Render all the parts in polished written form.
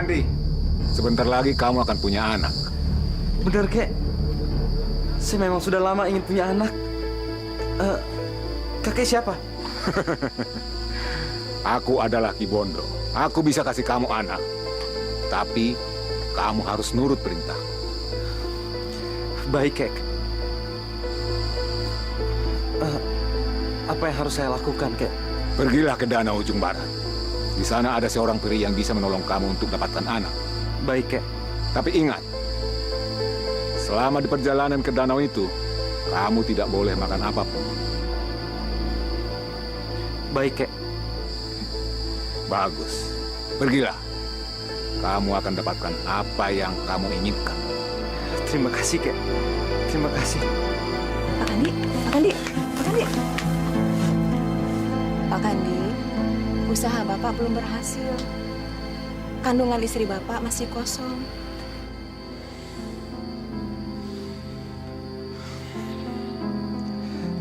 Kandi, sebentar lagi kamu akan punya anak. Bener, Kek. Saya memang sudah lama ingin punya anak. Kakek siapa? Aku adalah Ki Bondo. Aku bisa kasih kamu anak. Tapi kamu harus nurut perintah. Baik, Kek. Apa yang harus saya lakukan, Kek? Pergilah ke danau ujung barat. Di sana ada seorang peri yang bisa menolong kamu untuk dapatkan anak. Baik, Kek. Tapi ingat, selama di perjalanan ke danau itu, kamu tidak boleh makan apapun. Baik, Kek. Bagus. Pergilah. Kamu akan dapatkan apa yang kamu inginkan. Terima kasih, Kek. Terima kasih. Pak Kandi, Pak Kandi, Pak Kandi. Pak Kandi, usaha Bapak belum berhasil. Kandungan istri Bapak masih kosong.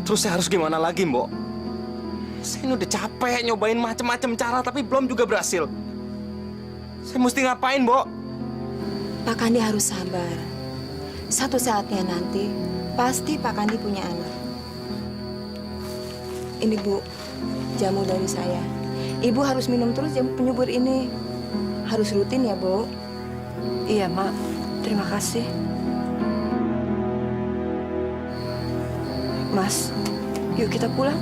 Terus saya harus gimana lagi, Mbok? Saya ini udah capek nyobain macam-macam cara, tapi belum juga berhasil. Saya mesti ngapain, Mbok? Pak Kandi harus sabar. Satu saatnya nanti, pasti Pak Kandi punya anak. Ini, Bu, jamu dari saya. Ibu harus minum terus jamu penyubur ini. Harus rutin ya, Bu. Iya, Mak. Terima kasih. Mas, yuk kita pulang.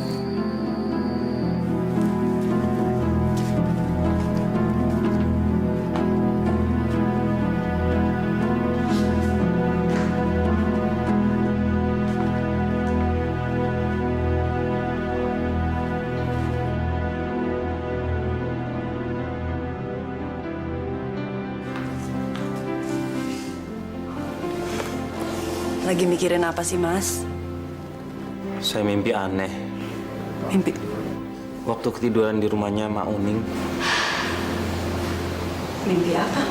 Lagi mikirin apa sih, Mas? Saya mimpi aneh. Mimpi? Waktu ketiduran di rumahnya Mak Uning. Mimpi apa?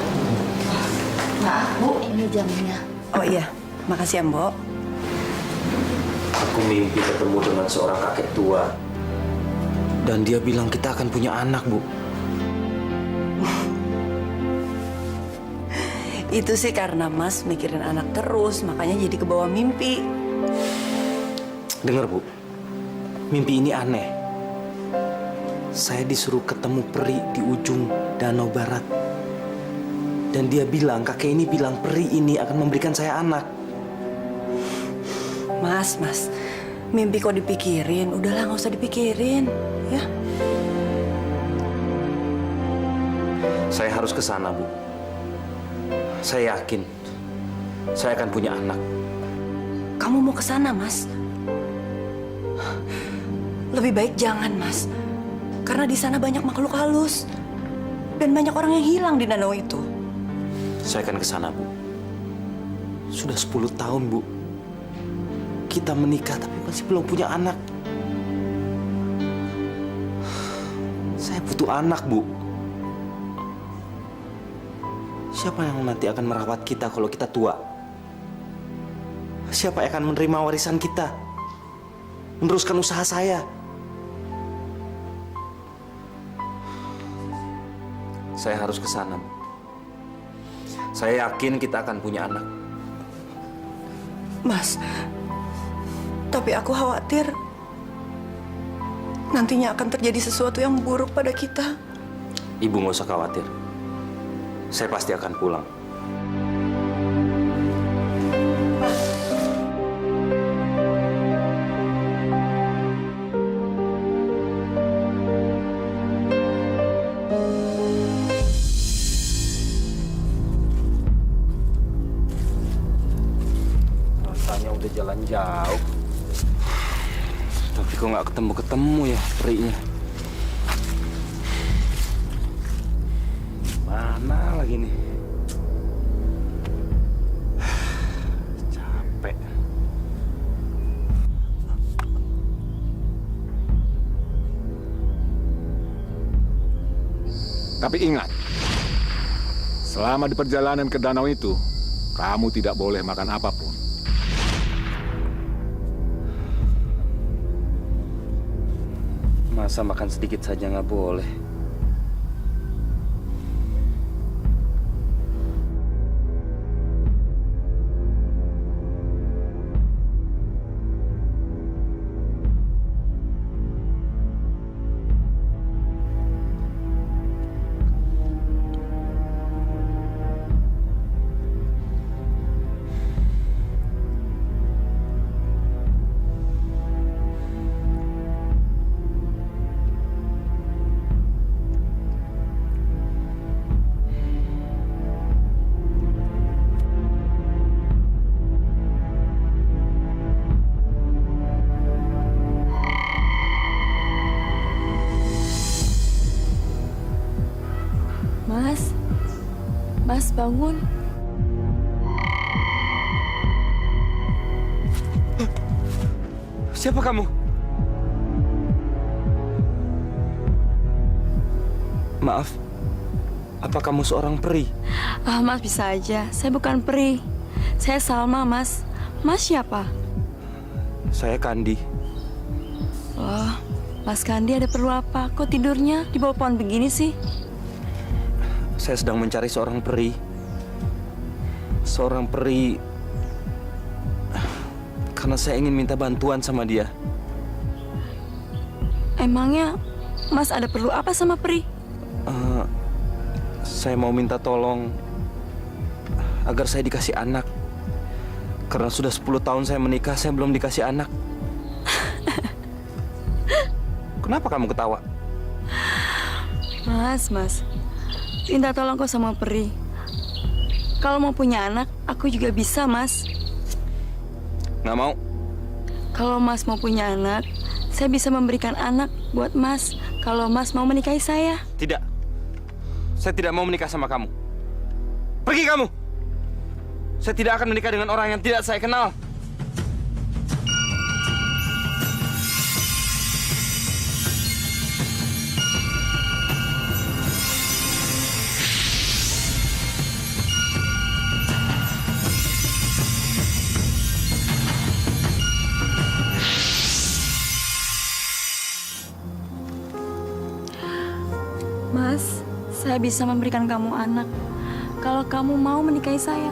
Maaf, Bu, ini jamunya. Oh iya, makasih ya, Mbok. Aku mimpi ketemu dengan seorang kakek tua. Dan dia bilang kita akan punya anak, Bu. Itu sih karena Mas mikirin anak terus, makanya jadi kebawa mimpi. Dengar, Bu. Mimpi ini aneh. Saya disuruh ketemu peri di ujung danau barat. Dan dia bilang, kakek ini bilang peri ini akan memberikan saya anak. Mas, mimpi kok dipikirin? Udahlah, nggak usah dipikirin, ya. Saya harus ke sana, Bu. Saya yakin saya akan punya anak. Kamu mau ke sana, Mas? Lebih baik jangan, Mas. Karena di sana banyak makhluk halus. Dan banyak orang yang hilang di danau itu. Saya akan ke sana, Bu. Sudah 10 tahun, Bu. Kita menikah tapi masih belum punya anak. Saya butuh anak, Bu. Siapa yang nanti akan merawat kita kalau kita tua? Siapa yang akan menerima warisan kita? Meneruskan usaha saya? Saya harus ke sana. Saya yakin kita akan punya anak. Mas, tapi aku khawatir nantinya akan terjadi sesuatu yang buruk pada kita. Ibu nggak usah khawatir. Saya pasti akan pulang. Rasanya udah jalan jauh. Tapi kok nggak ketemu-ketemu ya perinya. Mana lagi nih? Capek. Tapi ingat, selama di perjalanan ke danau itu, kamu tidak boleh makan apapun. Masa makan sedikit saja nggak boleh? Mas, bangun. Siapa kamu? Maaf, apa kamu seorang peri? Ah, Mas bisa aja. Saya bukan peri. Saya Salma, Mas. Mas siapa? Saya Kandi. Oh, Mas Kandi ada perlu apa? Kok tidurnya di bawah pohon begini sih? Saya sedang mencari seorang peri. Seorang peri. Karena saya ingin minta bantuan sama dia. Emangnya Mas ada perlu apa sama peri? Saya mau minta tolong agar saya dikasih anak. Karena sudah 10 tahun saya menikah, saya belum dikasih anak. Kenapa kamu ketawa? Mas, minta tolong kok sama peri. Kalau mau punya anak, aku juga bisa, Mas. Nggak mau. Kalau Mas mau punya anak, saya bisa memberikan anak buat Mas. Kalau Mas mau menikahi saya. Tidak. Saya tidak mau menikah sama kamu. Pergi kamu. Saya tidak akan menikah dengan orang yang tidak saya kenal. Mas, saya bisa memberikan kamu anak. Kalau kamu mau menikahi saya.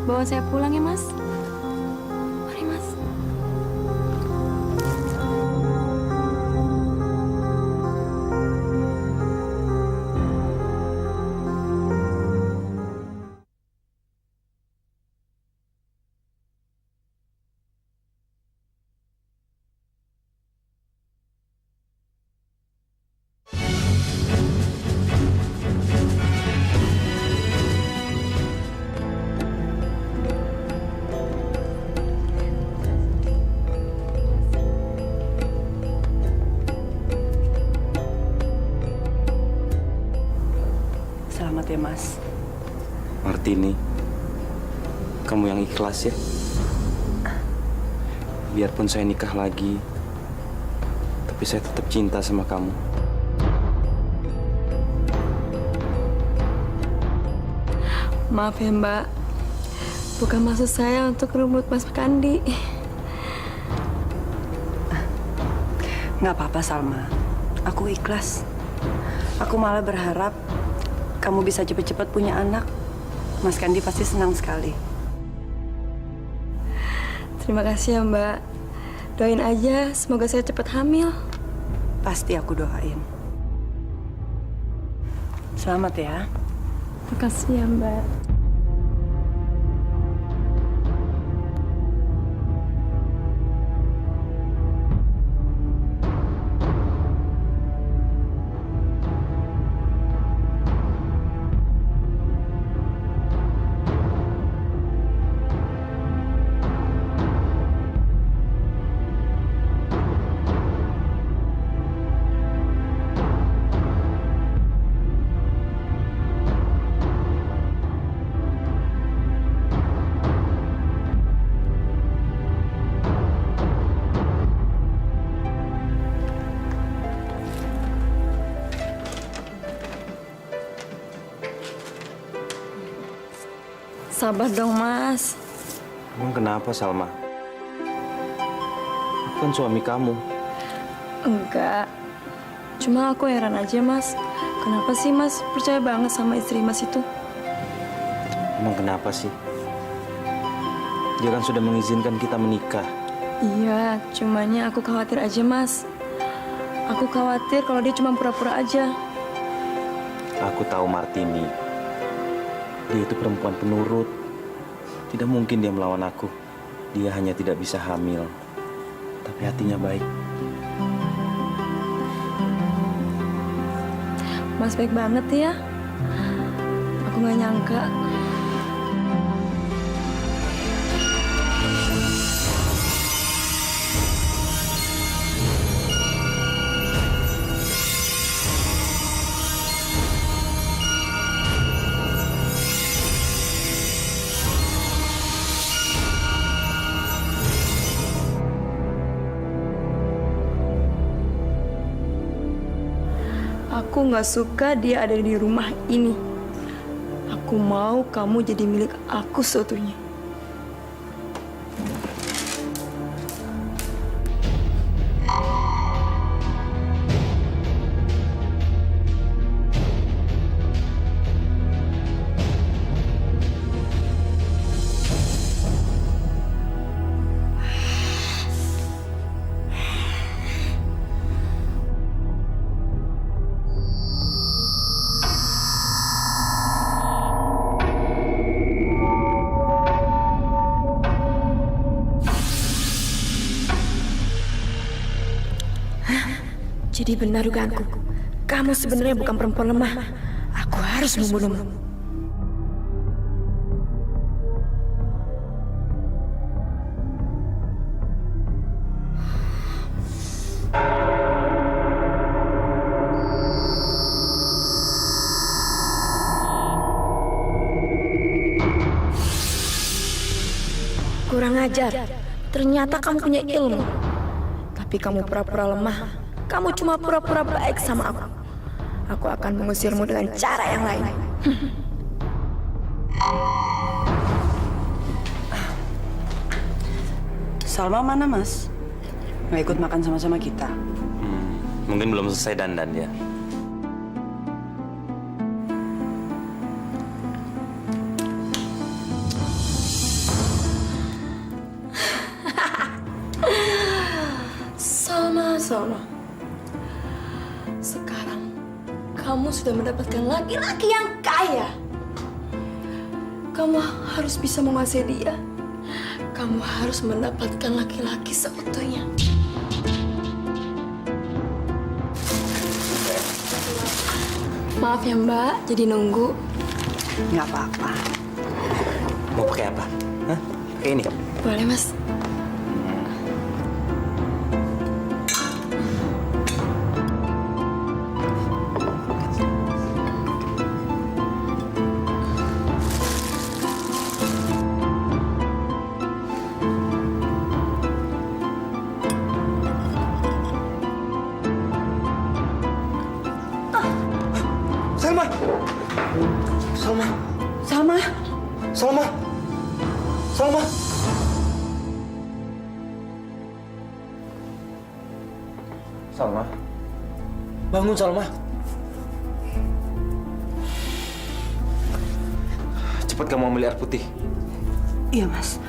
Bawa saya pulang ya, Mas. Mari, Mas. Selamat ya, Mas. Martini, kamu yang ikhlas ya. Biarpun saya nikah lagi, tapi saya tetap cinta sama kamu. Maaf ya, Mbak. Bukan maksud saya untuk rebut Mas Kandi. Nggak apa-apa, Salma. Aku ikhlas. Aku malah berharap kamu bisa cepat-cepat punya anak. Mas Kandi pasti senang sekali. Terima kasih ya, Mbak. Doain aja, semoga saya cepat hamil. Pasti aku doain. Selamat ya. Terima kasih ya, Mbak. Sabar dong, Mas. Emang kenapa, Salma? Aku kan suami kamu. Enggak. Cuma aku heran aja, Mas. Kenapa sih Mas percaya banget sama istri Mas itu? Emang kenapa sih? Dia kan sudah mengizinkan kita menikah. Iya, cumannya aku khawatir aja, Mas. Aku khawatir kalau dia cuma pura-pura aja. Aku tahu Martini. Dia itu perempuan penurut. Tidak mungkin dia melawan aku. Dia hanya tidak bisa hamil. Tapi hatinya baik. Mas baik banget ya. Aku nggak nyangka. Aku nggak suka dia ada di rumah ini. Aku mau kamu jadi milik aku seutuhnya. Jadi benar dugaanku. Kamu sebenarnya bukan perempuan lemah. Aku harus membunuhmu. Kurang ajar. Ternyata kamu punya ilmu. Tapi kamu pura-pura lemah. Kamu cuma pura-pura baik sama aku. Aku akan mengusirmu dengan cara yang lain. Salma mana, Mas? Nggak ikut makan sama-sama kita. Mungkin belum selesai dandan ya. Salma. Sekarang kamu sudah mendapatkan laki-laki yang kaya. Kamu harus bisa menguasai dia. Kamu harus mendapatkan laki-laki seutuhnya. Maaf ya Mbak, jadi nunggu. Nggak apa-apa. Mau pakai apa? Hah? Pakai ini? Boleh Mas. Salma! Salma! Salma, Salma! Salma! Salma! Bangun, Salma! Cepat kamu ambil air putih. iya Mas.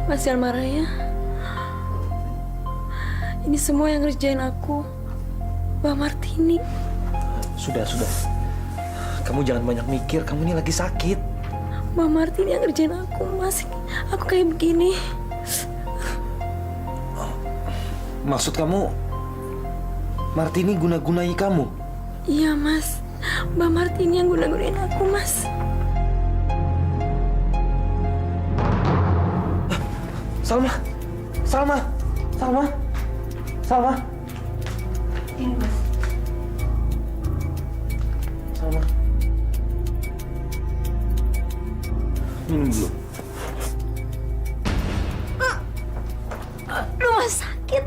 Mas jangan marah ya. Ini semua yang ngerjain aku, Mbak Martini. Sudah. Kamu jangan banyak mikir, kamu ini lagi sakit. Mbak Martini yang ngerjain aku, Mas. Aku kayak begini. Maksud kamu, Martini guna-gunai kamu? Iya, Mas. Mbak Martini yang guna-gunain aku, Mas. Salma! Ini Mas. Salma. Minum dulu. Aduh, Mas, sakit.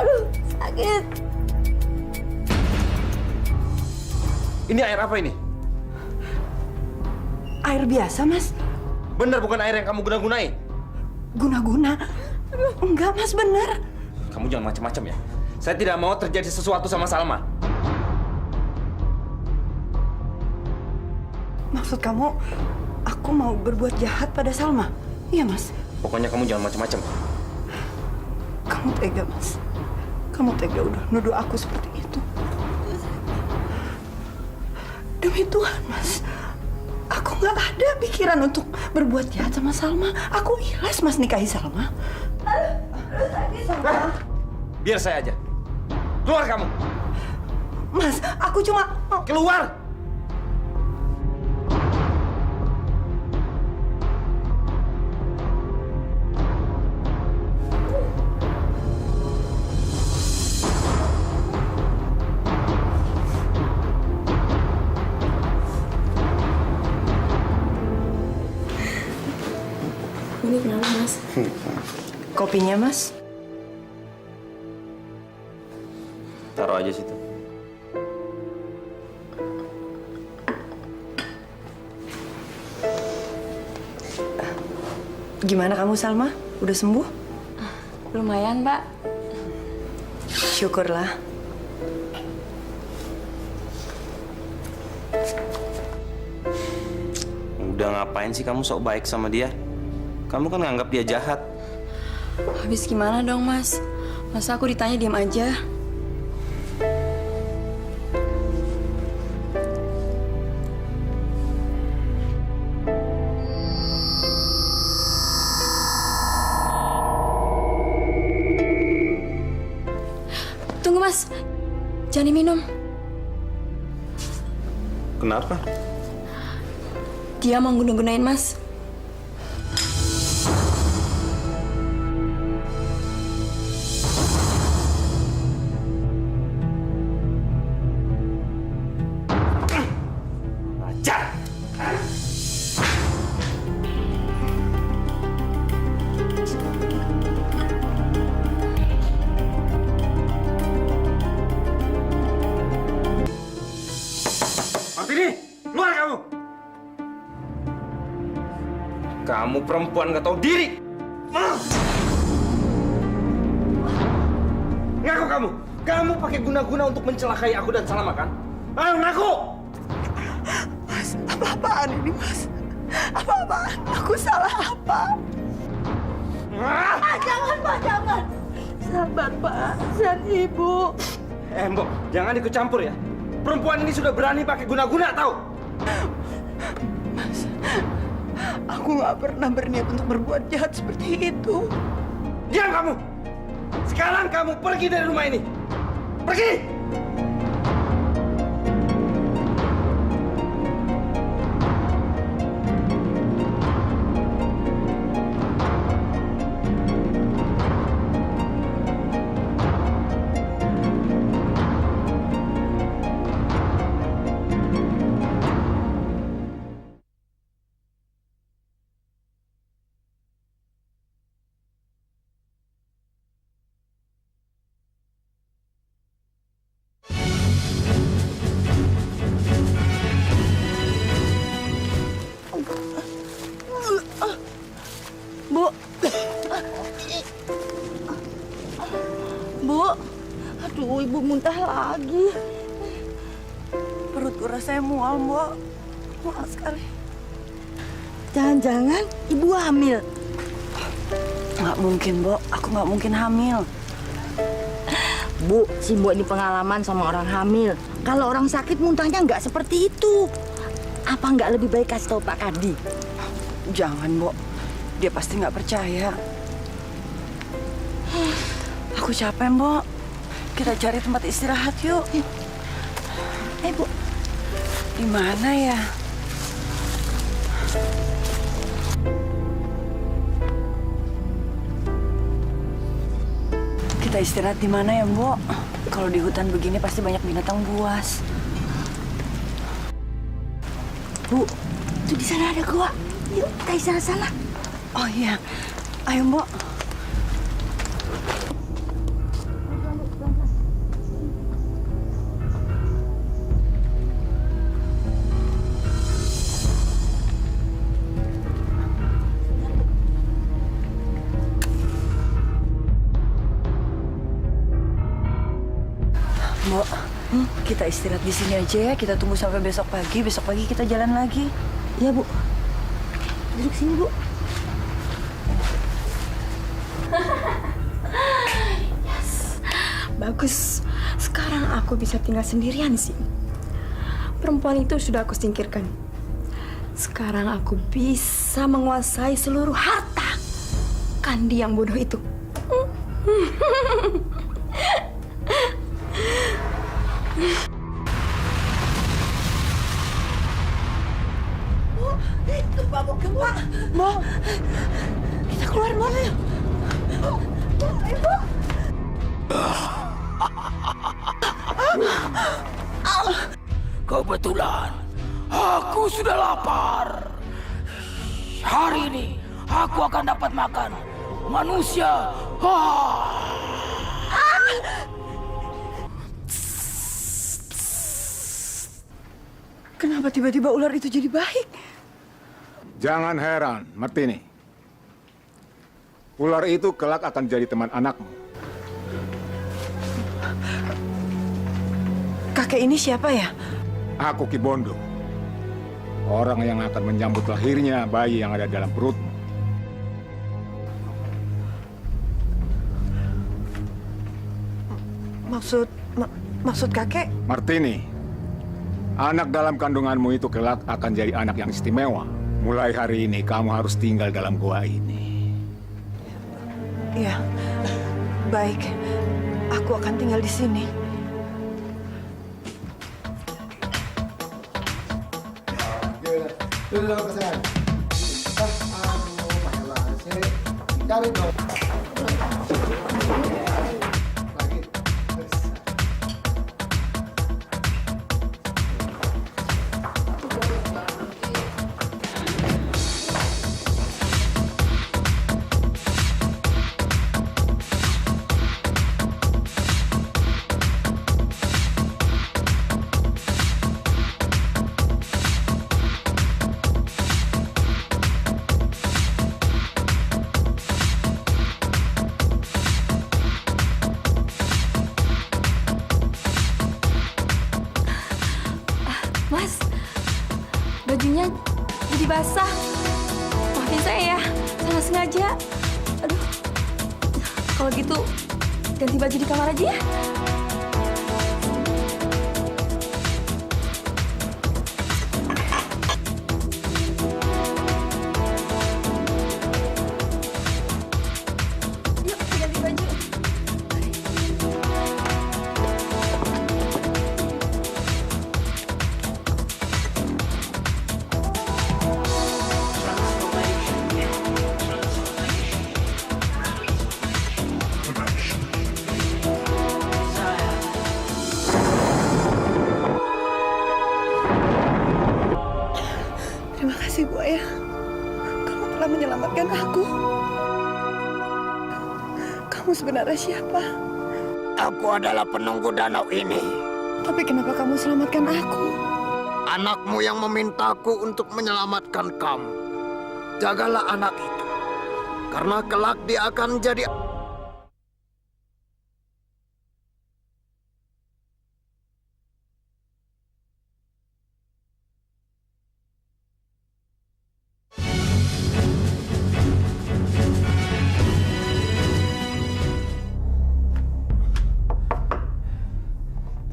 Aduh, sakit. Ini air apa ini? Air biasa, Mas. Benar bukan air yang kamu guna-gunai? Guna-guna. Enggak, Mas, bener. Kamu jangan macam-macam ya. Saya tidak mau terjadi sesuatu sama Salma. Maksud kamu, aku mau berbuat jahat pada Salma? Iya, Mas. Pokoknya kamu jangan macam-macam. Kamu tega, Mas. Kamu tega udah nuduh aku seperti itu. Demi Tuhan, Mas. Aku nggak ada pikiran untuk berbuat jahat sama Salma. Aku ikhlas, Mas, nikahi Salma. Biar saya aja. Keluar kamu. Mas, aku cuma mau... Keluar! Kopinya, Mas? Taruh aja situ. Gimana kamu, Salma? Udah sembuh? Lumayan, Mbak. Syukurlah. Udah ngapain sih kamu sok baik sama dia? Kamu kan nganggap dia jahat. Habis gimana dong, Mas? Masa aku ditanya diam aja? Tunggu, Mas. Jangan diminum. Kenapa? Dia mau guna-gunain Mas. Ajar! Martini, keluar kamu! Kamu perempuan nggak tahu diri. Ngaku kamu. Kamu pakai guna-guna untuk mencelakai aku dan Salma kan? Ayo ngaku. Mas, apa-apaan ini, Mas? Apa-apaan? Aku salah apa? Jangan, Pak, jangan. Sabar, Pak. San Ibu. Mbok, jangan ikut campur ya. Perempuan ini sudah berani pakai guna-guna, tahu? Aku nggak pernah berniat untuk berbuat jahat seperti itu. Diam kamu! Sekarang kamu pergi dari rumah ini. Pergi! Bu. Bu. Aduh, Ibu muntah lagi. Perutku rasanya mual, Bu. Mual sekali. Jangan-jangan Ibu hamil. Nggak mungkin, Bu. Aku nggak mungkin hamil. Bu, si Mbok ini pengalaman sama orang hamil. Kalau orang sakit muntahnya nggak seperti itu. Apa nggak lebih baik kasih tahu Pak Kadi? Jangan, Bu. Dia pasti nggak percaya. Aku capek, Bu. Kita cari tempat istirahat yuk. Bu. Di mana ya? Kita istirahat di mana ya, Bu? Kalau di hutan begini pasti banyak binatang buas. Bu, tuh di sana ada gua. Yuk, kita istirahat sana. Oh iya, ayo, Mbok. Mbok, kita istirahat di sini aja ya. Kita tunggu sampai besok pagi. Besok pagi kita jalan lagi. Ya, Bu. Duduk sini, Bu. Yes. Bagus. Sekarang aku bisa tinggal sendirian sih. Perempuan itu sudah aku singkirkan. Sekarang aku bisa menguasai seluruh harta Kandi yang bodoh itu. Gempa. Mbok, kita keluar, Mbok. Ibu. Kebetulan aku sudah lapar. Hari ini aku akan dapat makan manusia. Ah! Kenapa tiba-tiba ular itu jadi baik? Jangan heran, Martini. Ular itu kelak akan jadi teman anakmu. Kakek ini siapa ya? Aku Ki Bondo. Orang yang akan menyambut lahirnya bayi yang ada dalam perutmu. Maksud kakek? Martini, anak dalam kandunganmu itu kelak akan jadi anak yang istimewa. Mulai hari ini kamu harus tinggal dalam gua ini. Ya, baik. Aku akan tinggal di sini. Mas, bajunya jadi basah. Maafin saya ya, salah sengaja. Aduh, kalau gitu ganti baju di kamar aja ya. Yuk, ganti baju. Terima kasih, Bu Ayah. Kamu telah menyelamatkan aku. Kamu sebenarnya siapa? Aku adalah penunggu danau ini. Tapi kenapa kamu selamatkan aku? Anakmu yang memintaku untuk menyelamatkan kamu. Jagalah anak itu. Karena kelak dia akan jadi...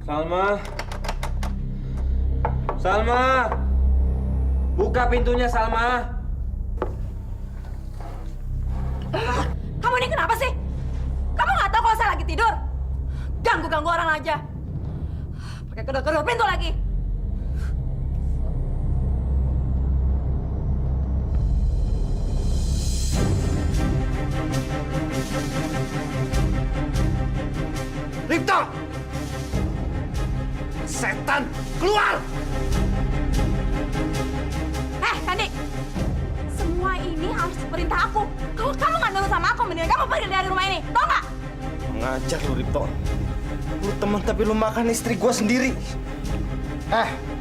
Salma. Salma. Buka pintunya, Salma. Kamu ini kenapa sih? Kamu nggak tahu kalau saya lagi tidur? Ganggu-ganggu orang aja. Pakai kedor-kedor pintu lagi. Ripto! Setan, keluar! Kandi, semua ini harus perintah aku. Kalau kamu nggak nurut sama aku, mendingan kamu pergi dari rumah ini. Tahu nggak? Ngajar lu, Ripto. Lu teman tapi lu makan istri gua sendiri.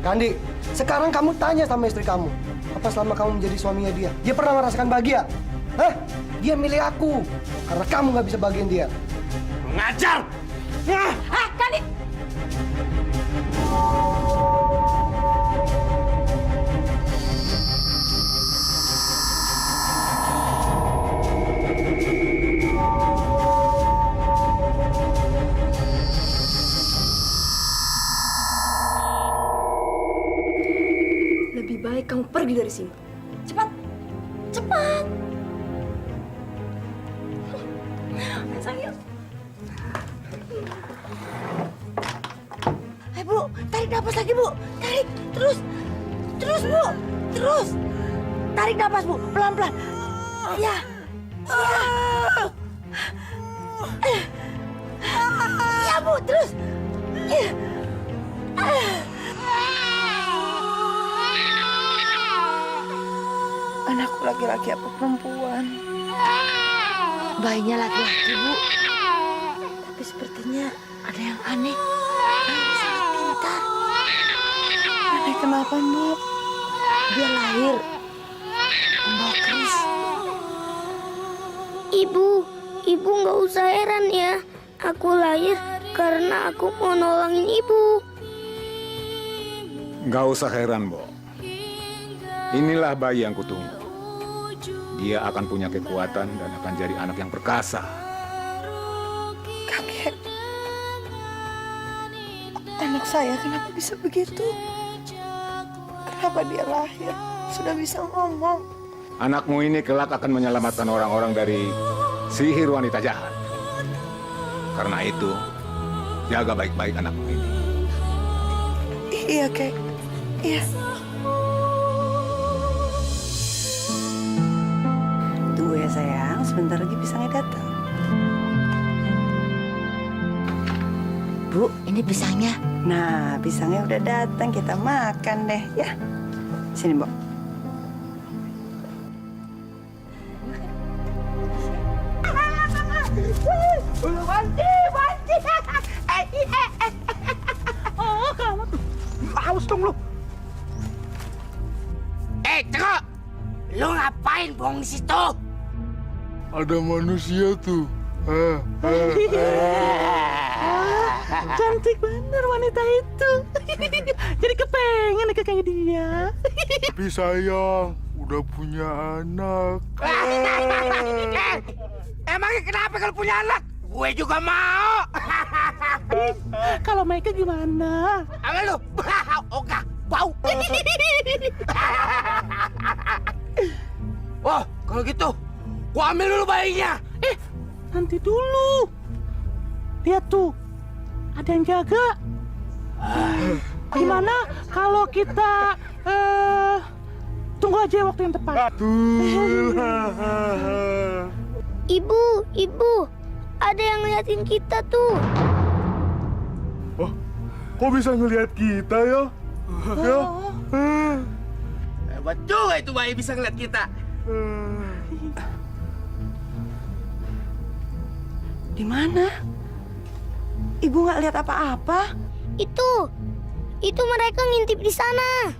Kandi, sekarang kamu tanya sama istri kamu. Apa selama kamu menjadi suaminya dia pernah merasakan bahagia? Dia milih aku. Karena kamu nggak bisa bahagiin dia. Ngajar! Kandi! Lebih baik kamu pergi dari sini. Cepat! Cepat! Sayang. Bu, tarik napas lagi, Bu. Tarik, terus. Terus, Bu. Terus. Tarik napas, Bu. Pelan-pelan. Ya. Ya, Bu. Terus. Anakku laki-laki apa perempuan? Bayinya laki-laki, Bu. Tapi sepertinya ada yang aneh. Bayinya sangat pintar. Aneh kenapa, Mbok? Dia lahir membawa keris. Ibu nggak usah heran ya. Aku lahir karena aku mau nolongin ibu. Nggak usah heran, Bo. Inilah bayi yang kutunggu. Dia akan punya kekuatan dan akan jadi anak yang perkasa. Kakek. Anak saya kenapa bisa begitu? Kenapa dia lahir? Sudah bisa ngomong. Anakmu ini kelak akan menyelamatkan orang-orang dari sihir wanita jahat. Karena itu, jaga baik-baik anakmu ini. Iya, Kek. Iya. Tunggu ya, sayang. Sebentar lagi pisangnya datang. Bu, ini pisangnya. Nah, pisangnya udah datang. Kita makan deh, ya. Sini, Mbok. Oh, kamu tuh. Haus dong lu. Ceko! Lu ngapain bohong di situ? Ada manusia tuh. Cantik bener wanita itu. Jadi kepengen nikah kayak dia. Tapi sayang, udah punya anak. Emangnya kenapa kalau punya anak? Gue juga mau. Kalau mereka gimana? Apa lu? Ogah, bau. Oh, kalau gitu, gua ambil dulu bayinya. Nanti dulu. Lihat tuh, ada yang jaga. Gimana kalau kita tunggu aja waktu yang tepat? Ibu, ada yang ngeliatin kita tuh. Oh, kok bisa ngelihat kita ya? Ya? Hebat juga itu bayi bisa ngeliat kita. Di mana? Ibu nggak lihat apa-apa. Itu mereka ngintip di sana.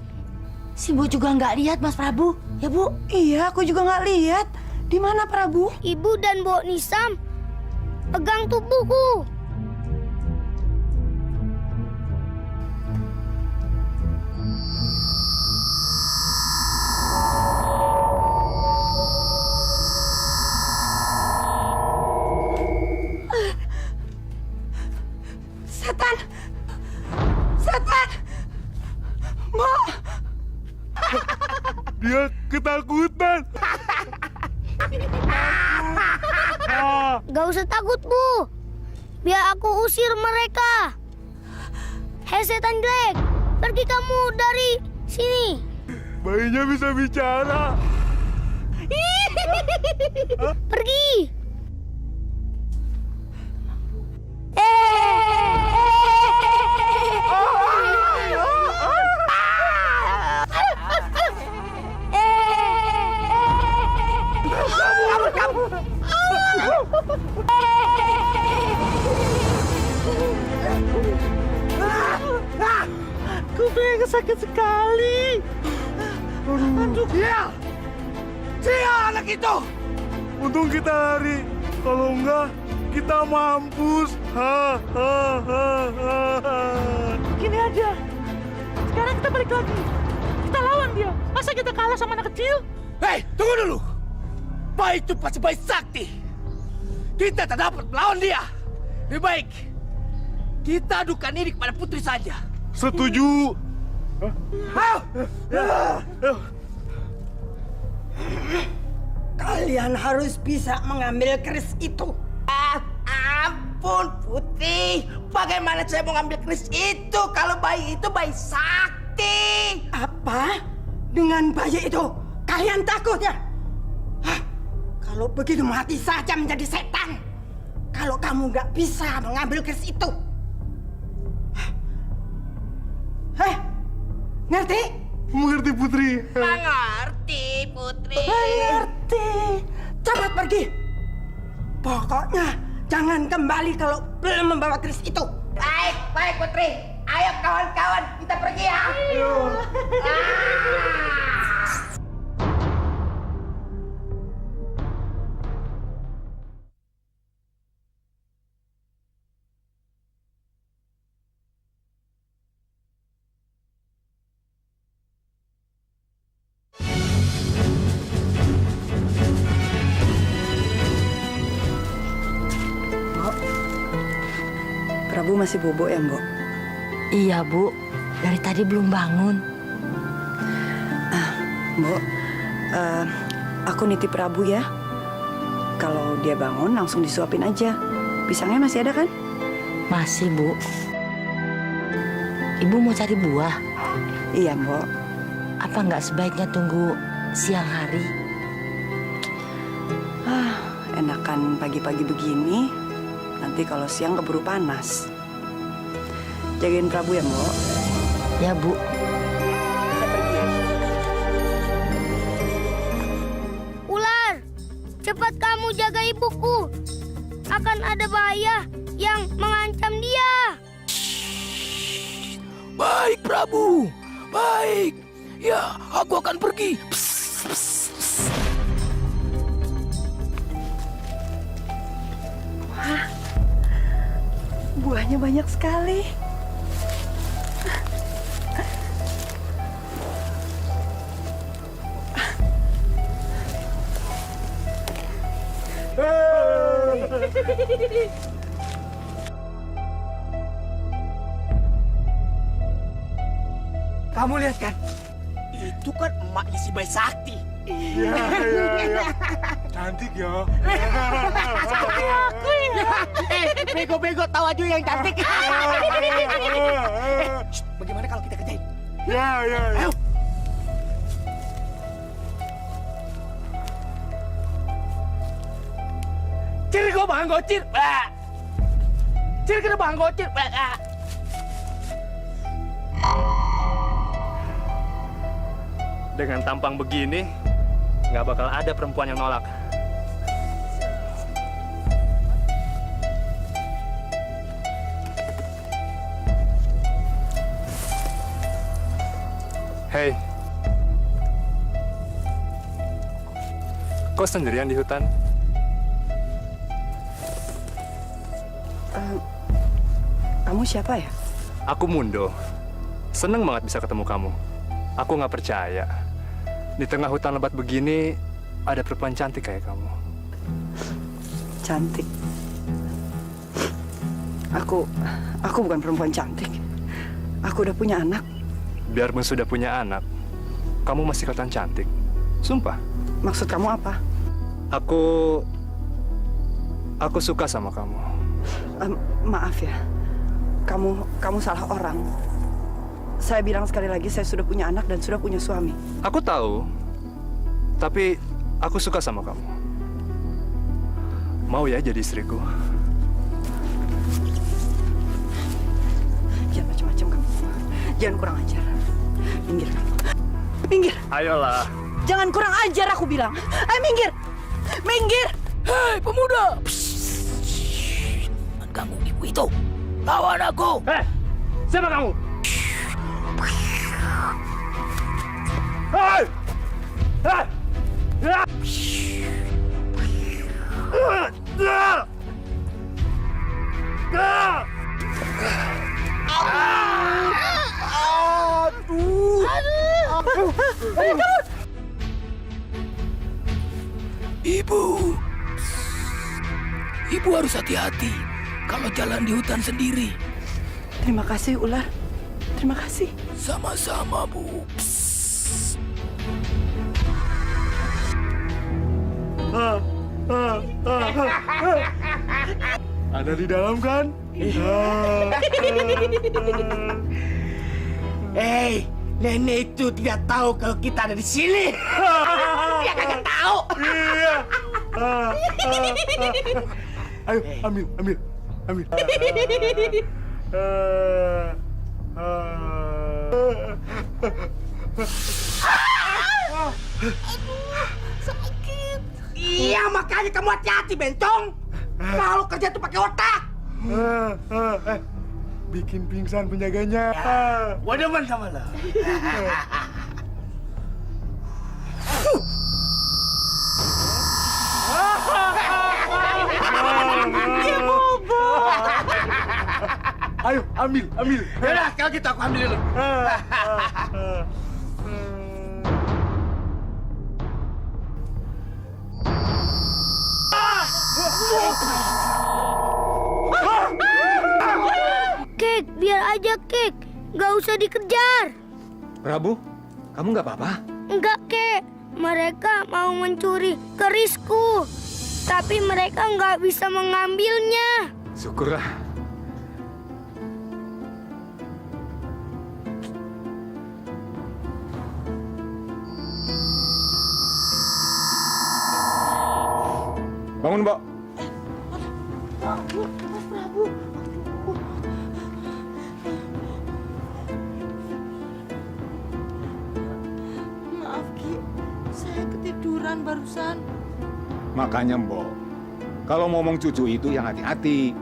Si Bu juga nggak lihat, Mas Prabu. Ya, Bu? Iya, aku juga nggak lihat. Di mana, Prabu? Ibu dan Mbok Nisam pegang tubuhku. Setan! Setan! Mbok! Dia ketakutan. Gak usah takut, Bu. Biar aku usir mereka. Hei setan jelek, pergi kamu dari sini. Bayinya bisa bicara. Pergi. Kupingnya sakit sekali. Aduh, dia! Dia anak itu! Untung kita lari. Kalau enggak, kita mampus. Gini aja. Sekarang kita balik lagi. Kita lawan dia. Masa kita kalah sama anak kecil? Hei, tunggu dulu! Bayi itu pasti bayi sakti. Kita tak dapat melawan dia. Lebih baik kita adukan ini kepada putri saja. Setuju. Ayo! Kalian harus bisa mengambil keris itu. Ampun, Putri. Bagaimana saya mau ngambil keris itu kalau bayi itu bayi sakti? Apa? Dengan bayi itu kalian takut ya? Hah? Kalau begitu mati saja menjadi setan. Kalau kamu nggak bisa mengambil keris itu. Heh, ngerti? Mengerti, Putri. Ngerti, Putri. Ngerti. Cepat pergi. Pokoknya jangan kembali kalau belum membawa keris itu. Baik, baik Putri. Ayo kawan-kawan, kita pergi ya. Prabu masih bobo ya, Mbok? Iya, Bu. Dari tadi belum bangun. Mbok, aku nitip Prabu ya. Kalau dia bangun langsung disuapin aja. Pisangnya masih ada kan? Masih, Bu. Ibu mau cari buah? Iya, Mbok. Apa nggak sebaiknya tunggu siang hari? Enakan pagi-pagi begini. Nanti kalau siang keburu panas. Jagain Prabu ya, Mbok. Ya, Bu. Ular, cepat kamu jaga ibuku. Akan ada bahaya yang mengancam dia. Baik, Prabu. Baik. Ya, aku akan pergi. Buahnya banyak sekali. Kamu lihat kan? Itu kan emaknya si Bayi Sakti. Iya. Cantik ya. Bego-bego tahu aja yang cantik. Bagaimana kalau kita kerjain? Ya. Ayo. Cir kau bang gocir. Cir kena bang gocir. Dengan tampang begini, nggak bakal ada perempuan yang nolak. Hei, kok sendirian di hutan? Kamu siapa ya? Aku Mundo. Seneng banget bisa ketemu kamu. Aku nggak percaya. Di tengah hutan lebat begini, ada perempuan cantik kayak kamu. Cantik. Aku bukan perempuan cantik. Aku udah punya anak. Biarpun sudah punya anak, kamu masih kelihatan cantik. Sumpah. Maksud kamu apa? Aku suka sama kamu. Maaf ya. Kamu salah orang. Saya bilang sekali lagi, saya sudah punya anak dan sudah punya suami. Aku tahu, tapi aku suka sama kamu. Mau ya jadi istriku? Jangan macam-macam kamu. Jangan kurang ajar. Minggir kamu. Minggir. Ayolah. Jangan kurang ajar aku bilang. Ayo minggir. Minggir. Hei pemuda. Kamu ibu itu. Lawan aku. Siapa kamu? Hei! Ibu harus hati-hati kalau jalan di hutan sendiri. Terima kasih, Ular. Terima kasih. Sama-sama, Bu. Ada di dalam kan? Hei, nenek itu tidak tahu kalau kita ada di sini. Dia kagak tahu. Iya. Ayo, ambil. Iya, makanya kamu hati-hati, Bencong. Kalau kerja tuh pakai otak. Bikin pingsan penjaganya. Gua demen sama lo. Dia bobo. Ayo, ambil. Yaudah, kalau gitu aku ambil dulu. Kek, biar aja Kek. Gak usah dikejar. Prabu, kamu nggak apa-apa? Enggak, Kek. Mereka mau mencuri kerisku. Tapi mereka nggak bisa mengambilnya. Syukurlah. Bangun, Mbok. Mas Prabu. Maaf, Ki. Saya ketiduran barusan. Makanya, Mbok, kalau ngomong cucu itu yang hati-hati.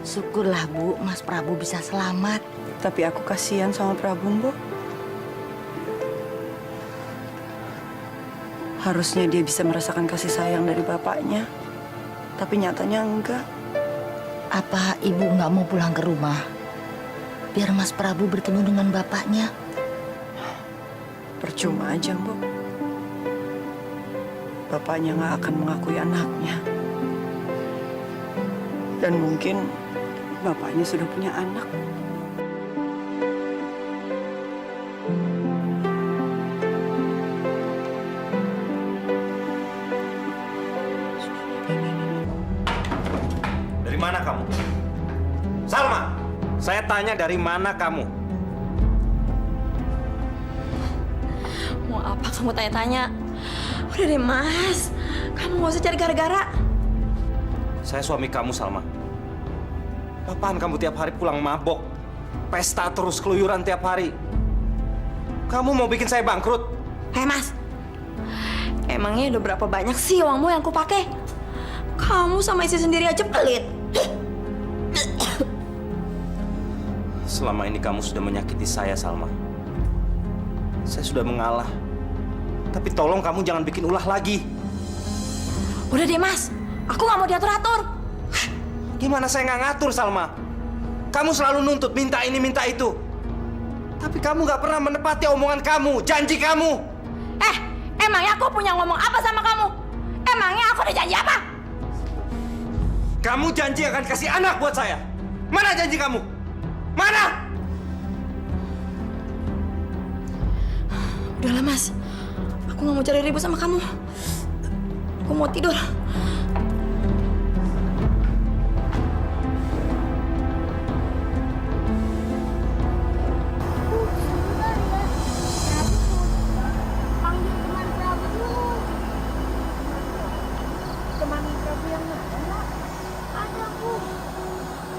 Syukurlah Bu, Mas Prabu bisa selamat. Tapi aku kasihan sama Prabu, Mbok. Harusnya dia bisa merasakan kasih sayang dari bapaknya. Tapi nyatanya enggak. Apa Ibu nggak mau pulang ke rumah? Biar Mas Prabu bertemu dengan bapaknya. Percuma aja, Mbok. Bapaknya nggak akan mengakui anaknya. Dan mungkin bapaknya sudah punya anak. Dari mana kamu? Salma, saya tanya dari mana kamu? Mau apa kamu tanya-tanya? Udah deh, Mas. Kamu nggak usah cari gara-gara. Saya suami kamu, Salma. Apaan kamu tiap hari pulang mabok? Pesta terus, keluyuran tiap hari. Kamu mau bikin saya bangkrut? Hei, Mas. Emangnya udah berapa banyak sih uangmu yang kupakai? Kamu sama istri sendiri aja pelit. Selama ini kamu sudah menyakiti saya, Salma. Saya sudah mengalah. Tapi tolong kamu jangan bikin ulah lagi. Udah deh, Mas. Aku nggak mau diatur-atur. Gimana saya nggak ngatur, Salma? Kamu selalu nuntut minta ini, minta itu. Tapi kamu nggak pernah menepati omongan kamu, janji kamu. Emangnya aku punya ngomong apa sama kamu? Emangnya aku udah janji apa? Kamu janji akan kasih anak buat saya. Mana janji kamu? Mana? Udahlah, Mas. Aku nggak mau cari ribut sama kamu. Aku mau tidur. Panggil teman Prabu dulu. Teman Prabu yang mana? Ada, Bu.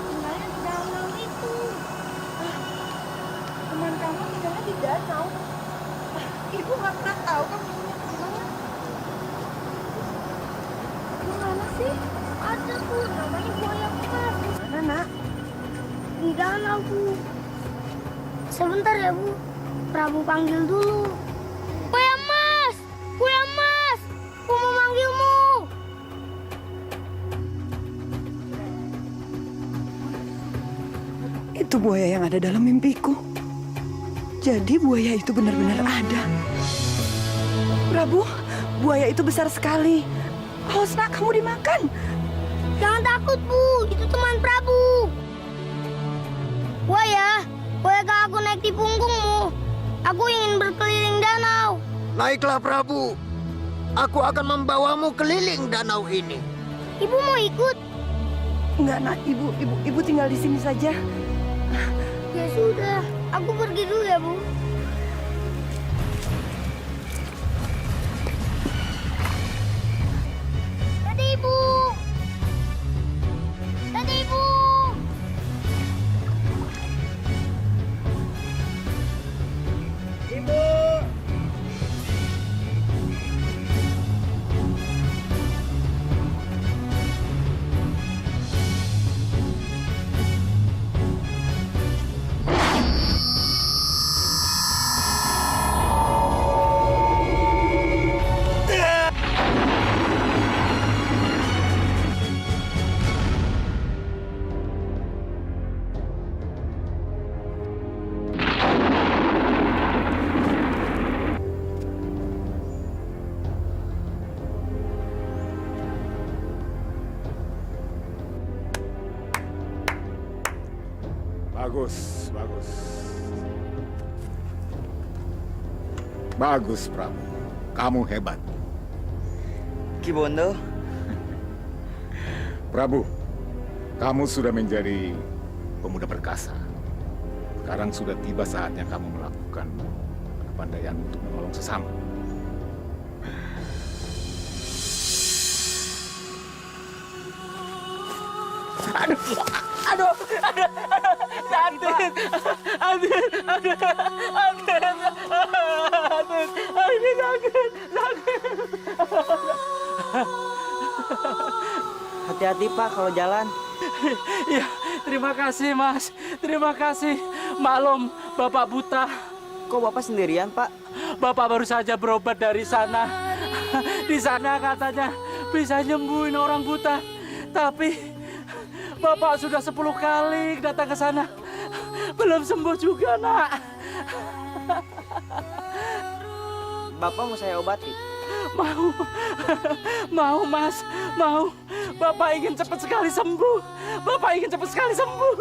Tinggalnya di danau itu. Teman kamu tinggalnya di danau. Ibu nggak pernah tahu kamu punya di mana. Gimana sih? Ada, Bu. Namanya buaya emas. Mana, Nak? Di danau, Bu. Sebentar ya, Bu. Prabu panggil dulu. Buaya emas! Buaya emas! Aku mau manggilmu. Itu buaya yang ada dalam mimpiku. Jadi buaya itu benar-benar ada. Prabu, buaya itu besar sekali. Awas, Nak, kamu dimakan. Jangan takut, Bu. Itu teman Prabu. Buaya, bolehkah aku naik di punggungmu? Aku ingin berkeliling danau. Naiklah Prabu. Aku akan membawamu keliling danau ini. Ibu mau ikut? Enggak, Nak. Ibu tinggal di sini saja. Ya sudah, aku pergi dulu ya, Bu. Bagus, bagus. Bagus, Prabu. Kamu hebat. Ki Bondo, Prabu, kamu sudah menjadi pemuda perkasa. Sekarang sudah tiba saatnya kamu melakukan kepandaian untuk menolong sesama. Aduh, hati-hati Pak kalau jalan. Ya, terima kasih Mas. Terima kasih. Maklum, Bapak buta. Kok Bapak sendirian Pak? Bapak baru saja berobat dari sana. Di sana katanya bisa nyembuhin orang buta. Tapi Bapak sudah 10 kali datang ke sana. Belum sembuh juga, Nak. Bapak mau saya obati? Mau. Mau, Mas. Mau. Bapak ingin cepat sekali sembuh. Bapak ingin cepat sekali sembuh.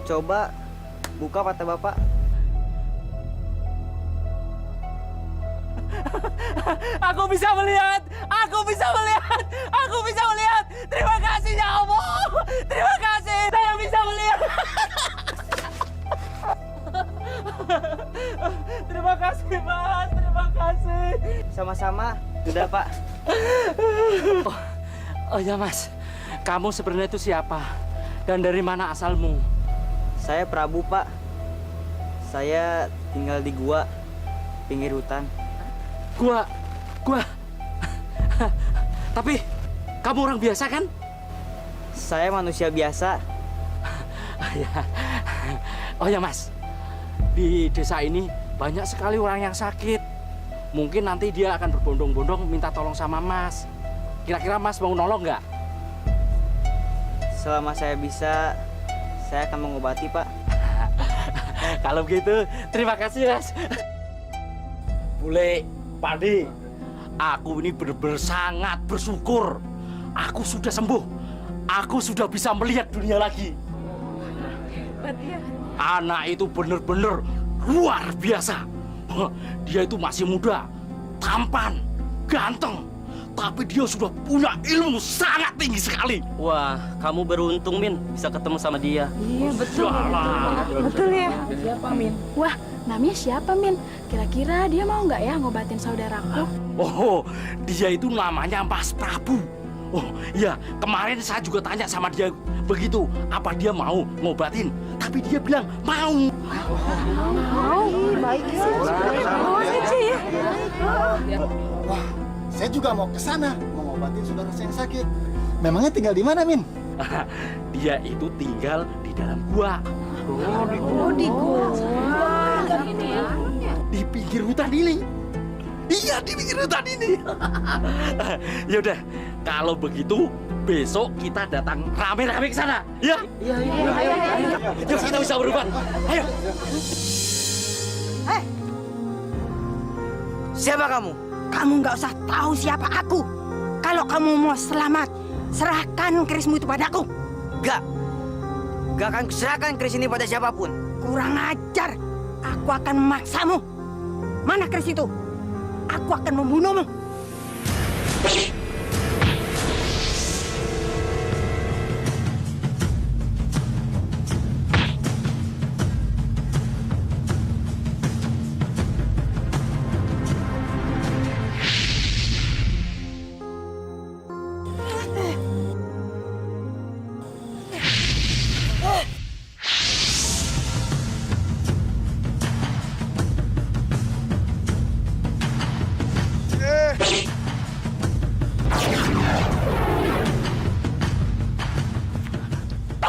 Coba buka mata Bapak. Aku bisa melihat. Aku bisa melihat. Aku bisa melihat. Terima kasih ya Allah. Terima kasih. Saya bisa melihat. Terima kasih, Mas. Terima kasih. Sama-sama. Sudah Pak. Oh ya, Mas. Kamu sebenarnya itu siapa? Dan dari mana asalmu? Saya Prabu Pak. Saya tinggal di gua pinggir hutan. Gua. Tapi kamu orang biasa kan? Saya manusia biasa. Oh ya Mas, di desa ini banyak sekali orang yang sakit. Mungkin nanti dia akan berbondong-bondong minta tolong sama Mas. Kira-kira Mas mau nolong nggak? Selama saya bisa, saya akan mengobati Pak. Kalau begitu, terima kasih Mas. Bule, Padi, aku ini benar-benar sangat bersyukur. Aku sudah sembuh. Aku sudah bisa melihat dunia lagi. Anak itu benar-benar luar biasa. Dia itu masih muda, tampan, ganteng. Tapi dia sudah punya ilmu sangat tinggi sekali. Wah, kamu beruntung, Min, bisa ketemu sama dia. Iya, betul. Betul ya. Siapa, Min? Wah, namanya siapa, Min? Kira-kira dia mau nggak ya ngobatin saudaraku? Oh, dia itu namanya Mas Prabu. Oh, iya, kemarin saya juga tanya sama dia begitu, apa dia mau ngobatin. Tapi dia bilang mau. Mau? Baik sih. Mau aja ya. Wah, saya juga mau ke sana, mau ngobatin saudara saya yang sakit. Memangnya tinggal di mana, Min? Dia itu tinggal di dalam gua. Di gua. Di pinggir hutan ini. Iya, di pinggir hutan ini. Ya udah, kalau begitu besok kita datang rame-rame ke sana. Ya? Iya. Yuk, kita bisa berubah. Ayo. Siapa kamu? Kamu nggak usah tahu siapa aku. Kalau kamu mau selamat, serahkan kerismu itu padaku. Gak akan serahkan keris ini pada siapapun. Kurang ajar. Aku akan memaksamu. Mana keris itu? Aku akan membunuhmu.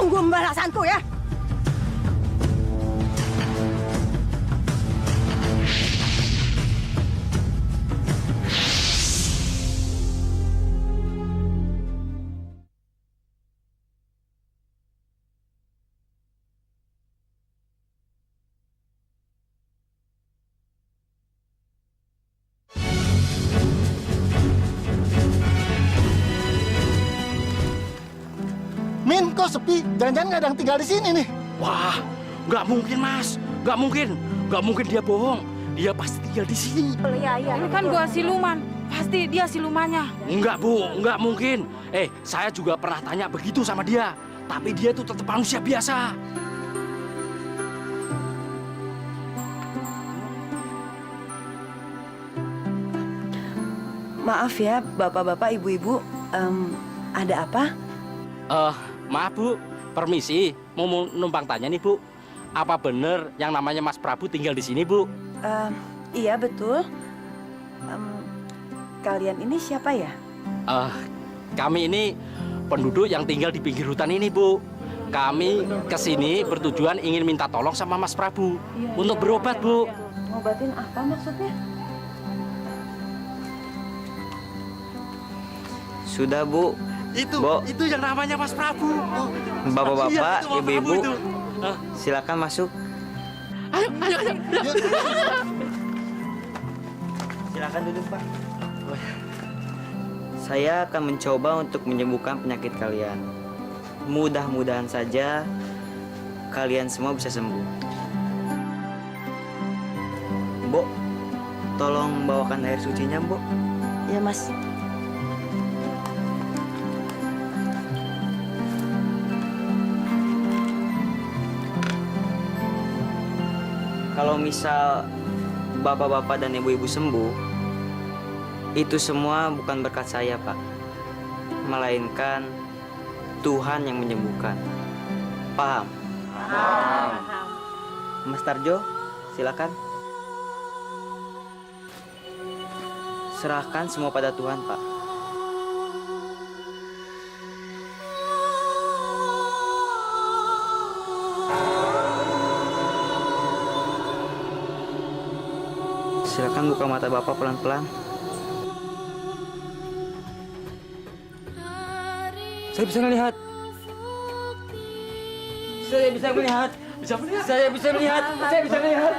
Tunggu pembalasanku ya. kok sepi? Jangan-jangan nggak ada yang tinggal di sini nih. Wah, nggak mungkin Mas, nggak mungkin dia bohong. Dia pasti tinggal di sini. Ini kan gua siluman. Pasti dia silumannya. Enggak Bu, nggak mungkin. Saya juga pernah tanya begitu sama dia. Tapi dia itu tetap manusia biasa. Maaf ya, bapak-bapak, ibu-ibu, ada apa? Maaf Bu, permisi. Mau numpang tanya nih Bu. Apa bener yang namanya Mas Prabu tinggal di sini Bu? Iya betul. Kalian ini siapa ya? Kami ini penduduk yang tinggal di pinggir hutan ini Bu. Kami kesini bertujuan ingin minta tolong sama Mas Prabu untuk berobat Bu. Ngobatin apa maksudnya? Sudah Bu. Itu yang namanya Mas Prabu. Bapak-bapak, ibu-ibu, silakan masuk. Ayo. Silakan duduk Pak. Saya akan mencoba untuk menyembuhkan penyakit kalian. Mudah-mudahan saja kalian semua bisa sembuh. Bu, tolong bawakan air sucinya, Bu. Ya Mas. Kalau misal bapak-bapak dan ibu-ibu sembuh, itu semua bukan berkat saya, Pak. Melainkan Tuhan yang menyembuhkan. Paham? Paham. Mas Tarjo, silakan. Serahkan semua pada Tuhan, Pak. Silakan buka mata Bapak pelan-pelan. Saya bisa melihat. Saya bisa melihat. Saya bisa melihat. Saya bisa melihat.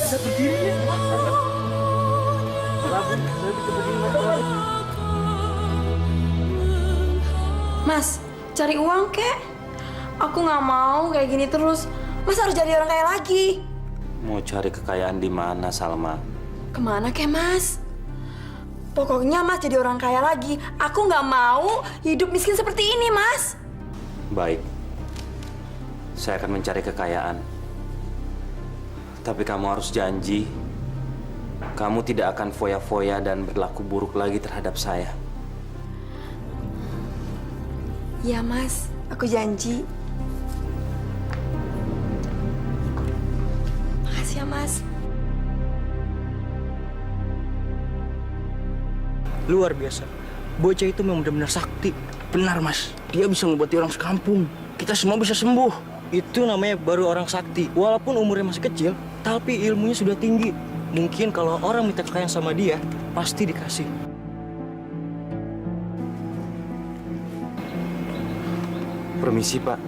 Saya berdiri ya. Mas, cari uang kek. Aku nggak mau kayak gini terus. Mas harus jadi orang kaya lagi. Mau cari kekayaan di mana, Salma? Kemana kek, Mas? Pokoknya Mas jadi orang kaya lagi. Aku nggak mau hidup miskin seperti ini, Mas. Baik. Saya akan mencari kekayaan. Tapi kamu harus janji, kamu tidak akan foya-foya dan berlaku buruk lagi terhadap saya. Ya, Mas. Aku janji. Makasih ya, Mas. Luar biasa. Bocah itu memang benar-benar sakti. Benar, Mas. Dia bisa mengobati orang sekampung. Kita semua bisa sembuh. Itu namanya baru orang sakti. Walaupun umurnya masih kecil, tapi ilmunya sudah tinggi. Mungkin kalau orang minta kekayaan sama dia, pasti dikasih. Permisi, Pak.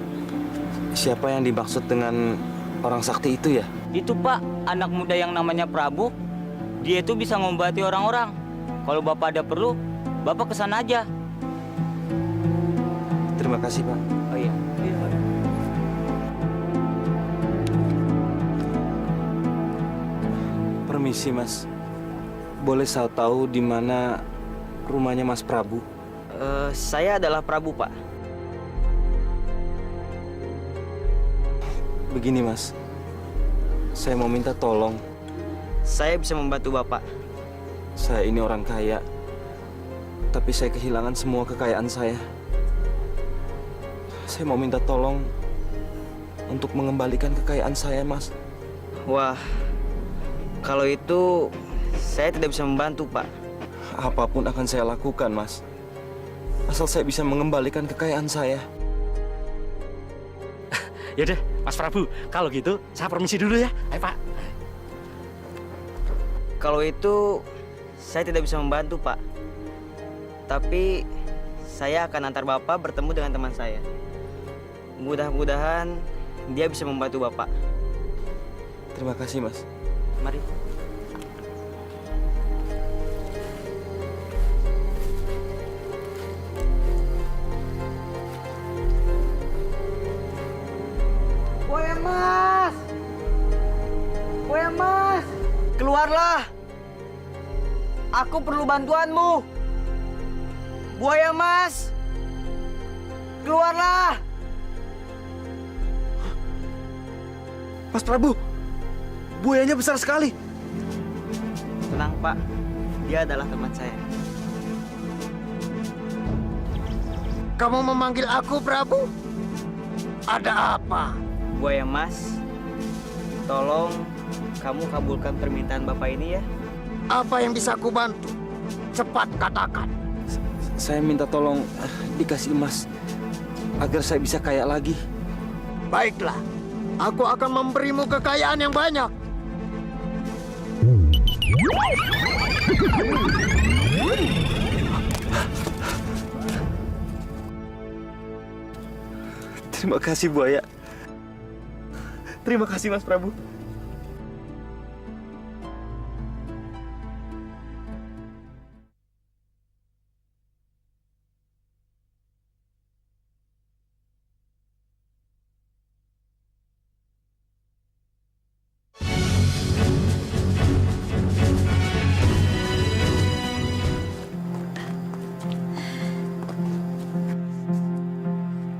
Siapa yang dimaksud dengan orang sakti itu ya? Itu Pak, anak muda yang namanya Prabu. Dia itu bisa ngobati orang-orang. Kalau Bapak ada perlu, Bapak kesana aja. Terima kasih, Pak. Oh iya. Permisi, Mas. Boleh saya tahu di mana rumahnya Mas Prabu? Saya adalah Prabu, Pak. Begini, Mas. Saya mau minta tolong. Saya bisa membantu Bapak. Saya ini orang kaya. Tapi saya kehilangan semua kekayaan saya. Saya mau minta tolong untuk mengembalikan kekayaan saya, Mas. Wah, kalau itu saya tidak bisa membantu, Pak. Apapun akan saya lakukan, Mas. Asal saya bisa mengembalikan kekayaan saya. Yaudah, Mas Prabu, kalau gitu saya permisi dulu ya. Ayo, Pak. Kalau itu saya tidak bisa membantu, Pak. Tapi saya akan antar Bapak bertemu dengan teman saya. Mudah-mudahan dia bisa membantu Bapak. Terima kasih, Mas. Mari. Buaya Mas! Buaya Mas! Keluarlah! Aku perlu bantuanmu. Buaya Mas! Keluarlah! Mas Prabu, buayanya besar sekali. Tenang, Pak. Dia adalah teman saya. Kamu memanggil aku, Prabu? Ada apa? Buaya Mas, tolong kamu kabulkan permintaan Bapak ini ya. Apa yang bisa aku bantu? Cepat katakan. Saya minta tolong dikasih emas agar saya bisa kaya lagi. Baiklah, aku akan memberimu kekayaan yang banyak. Terima kasih, Buaya. Terima kasih, Mas Prabu.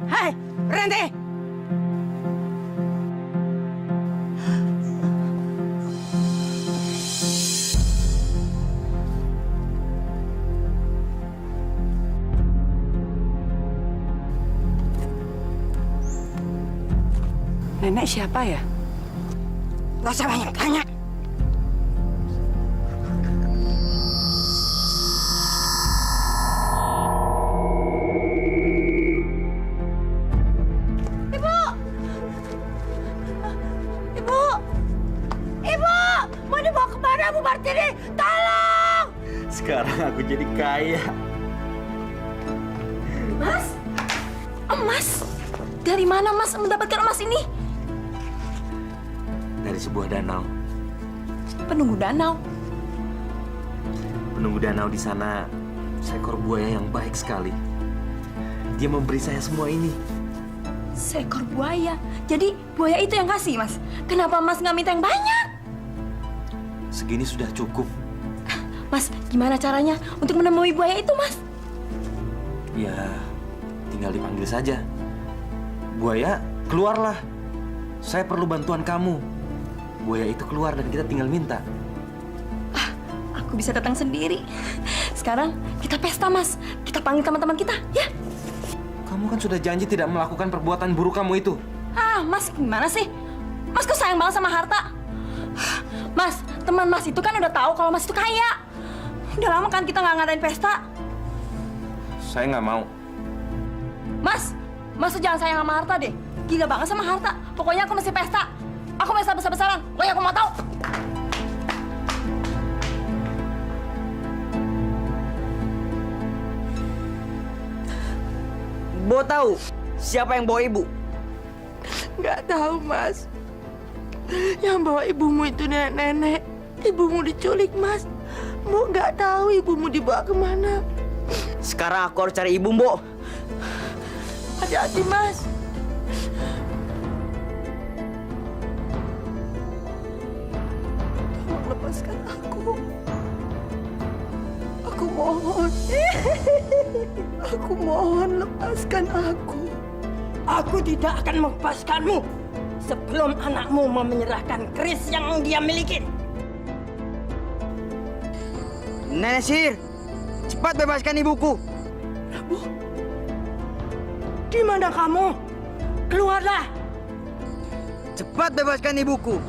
Hai, berhenti! Nenek siapa ya? Gak usah banyak tanya. Ibu! Ibu! Ibu! Mau dibawa kemana, Bu Martini? Tolong! Sekarang aku jadi kaya. Mas? Emas? Dari mana Mas mendapatkan emas ini? Dari sebuah danau. Penunggu danau. Penunggu danau di sana seekor buaya yang baik sekali. Dia memberi saya semua ini. Seekor buaya. Jadi buaya itu yang kasih, Mas. Kenapa Mas nggak minta yang banyak? Segini sudah cukup. Mas, gimana caranya untuk menemui buaya itu, Mas? Ya, tinggal dipanggil saja. Buaya, keluarlah. Saya perlu bantuan kamu. Buaya itu keluar dan kita tinggal minta. Aku bisa datang sendiri. Sekarang kita pesta, Mas. Kita panggil teman-teman kita, ya? Kamu kan sudah janji tidak melakukan perbuatan buruk kamu itu. Ah, Mas, gimana sih? Mas kok sayang banget sama harta? Mas, teman Mas itu kan udah tahu kalau Mas itu kaya. Udah lama kan kita nggak ngadain pesta. Saya nggak mau. Mas tuh jangan sayang sama harta deh. Gila banget sama harta. Pokoknya aku mesti pesta. Aku pesta besar-besaran. Pokoknya aku mau tahu. Bo tahu siapa yang bawa ibu? Nggak tahu, Mas. Yang bawa ibumu itu nenek-nenek. Ibumu diculik, Mas. Mbok nggak tahu ibumu dibawa kemana. Sekarang aku harus cari ibu, Mbok. Hati-hati, Mas. Tolong lepaskan aku. Aku mohon. Aku mohon lepaskan aku. Aku tidak akan melepaskanmu sebelum anakmu mau menyerahkan keris yang dia miliki. Nenek Sihir, cepat bebaskan ibuku. Prabu, di mana kamu? Keluarlah. Cepat bebaskan ibuku,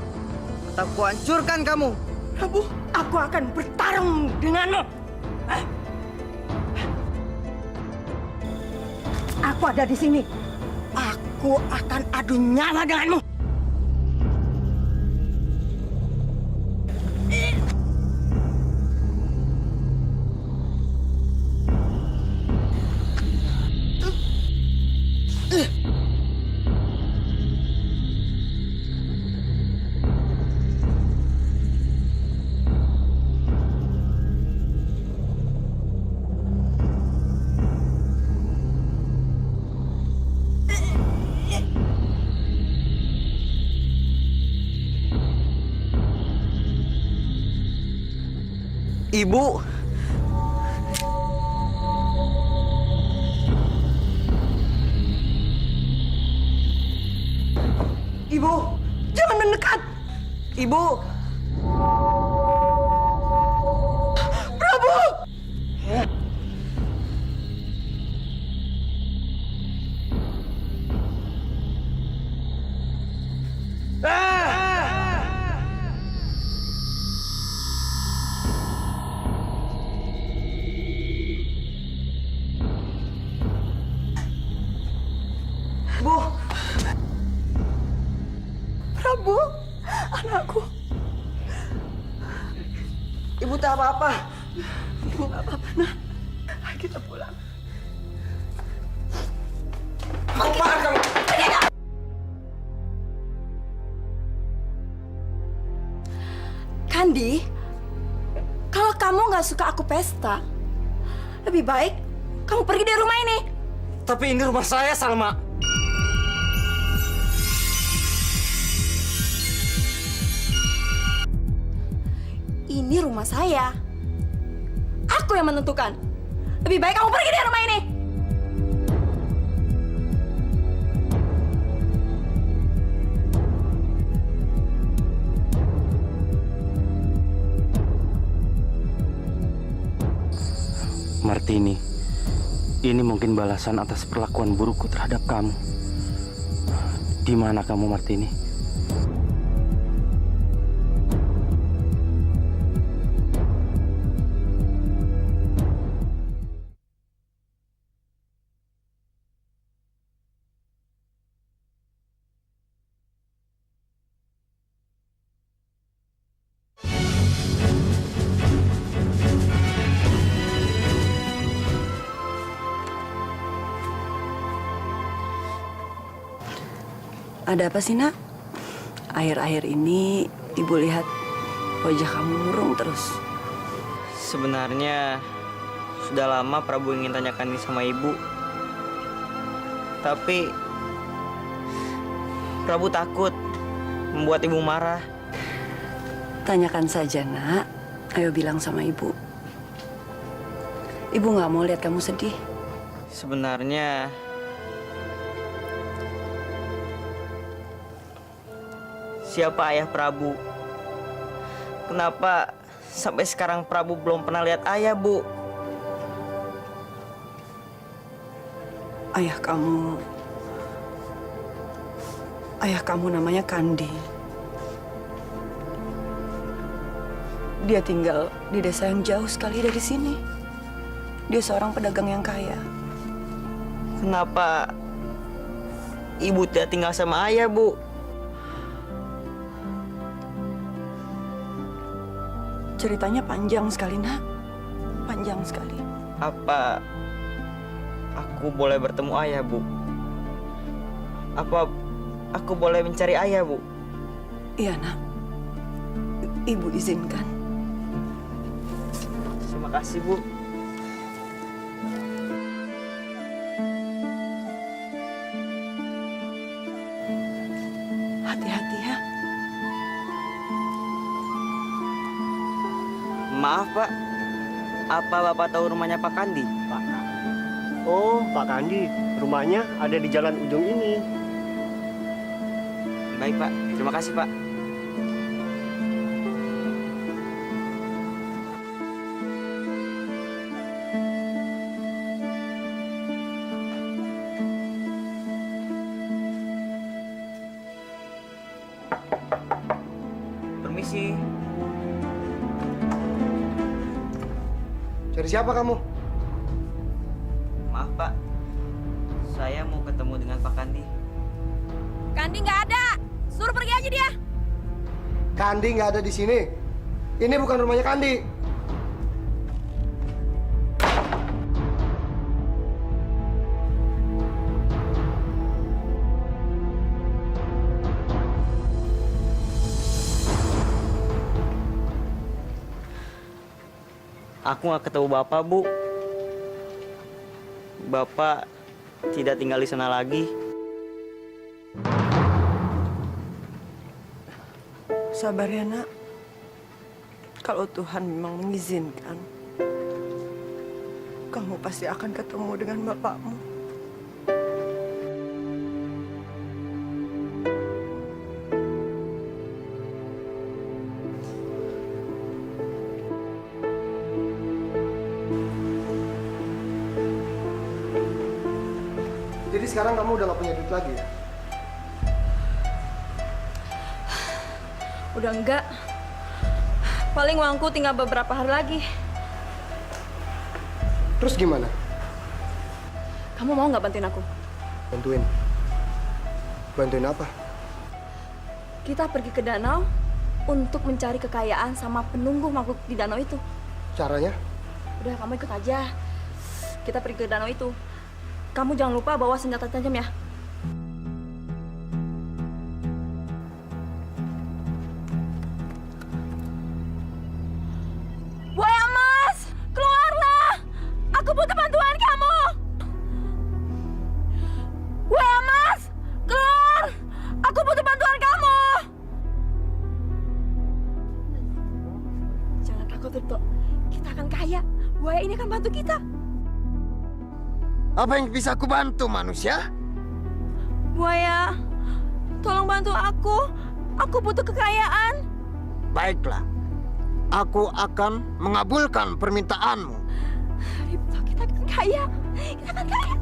atau aku hancurkan kamu. Prabu, aku akan bertarung denganmu. Aku ada di sini. Aku akan adu nyawa denganmu. Ibu. Ibu, jangan mendekat. Ibu. Prabu! Bu, Prabu, anakku. Ibu tak apa-apa. Ibu tak apa-apa, nah. Ayo kita pulang. Apaan kamu? Kandi, kalau kamu nggak suka aku pesta, lebih baik kamu pergi dari rumah ini. Tapi ini rumah saya, Salma. Ini rumah saya. Aku yang menentukan. Lebih baik kamu pergi dari rumah ini. Martini, ini mungkin balasan atas perlakuan burukku terhadap kamu. Di mana kamu, Martini? Ada apa sih, Nak? Akhir-akhir ini Ibu lihat wajah kamu murung terus. Sebenarnya sudah lama Prabu ingin tanyakan ini sama ibu. Tapi Prabu takut membuat ibu marah. Tanyakan saja, Nak. Ayo bilang sama Ibu. Ibu nggak mau lihat kamu sedih. Sebenarnya siapa ayah Prabu? Kenapa sampai sekarang Prabu belum pernah lihat ayah, Bu? Ayah kamu namanya Kandi. Dia tinggal di desa yang jauh sekali dari sini. Dia seorang pedagang yang kaya. Kenapa ibu tidak tinggal sama ayah, Bu? Ceritanya panjang sekali, Nak. Panjang sekali. Apa aku boleh bertemu ayah, Bu? Apa aku boleh mencari ayah, Bu? Iya, Nak. Ibu izinkan. Terima kasih, Bu. Hati-hati ya. Maaf, Pak. Apa Bapak tahu rumahnya Pak Kandi? Pak. Oh, Pak Kandi. Rumahnya ada di jalan ujung ini. Baik, Pak. Terima kasih, Pak. Permisi. Cari siapa kamu? Maaf, Pak. Saya mau ketemu dengan Pak Kandi. Kandi nggak ada. Suruh pergi aja dia. Kandi nggak ada di sini. Ini bukan rumahnya Kandi. Aku nggak ketemu Bapak, Bu. Bapak tidak tinggal di sana lagi. Sabar ya, Nak. Kalau Tuhan memang mengizinkan, kamu pasti akan ketemu dengan bapakmu. Jadi sekarang kamu udah gak punya duit lagi ya? Udah enggak. Paling uangku tinggal beberapa hari lagi. Terus gimana? Kamu mau nggak bantuin aku? Bantuin? Bantuin apa? Kita pergi ke danau untuk mencari kekayaan sama penunggu makhluk di danau itu. Caranya? Udah, kamu ikut aja. Kita pergi ke danau itu. Kamu jangan lupa bawa senjata tajam ya. Buaya emas, keluarlah! Aku butuh bantuan kamu. Buaya emas, keluar! Aku butuh bantuan kamu. Jangan takut, Tirto. Kita akan kaya. Buaya ini akan bantu kita. Apa yang bisa aku bantu, manusia? Buaya, tolong bantu aku. Aku butuh kekayaan. Baiklah, aku akan mengabulkan permintaanmu. Ripto, kita akan kaya. Kita akan kaya.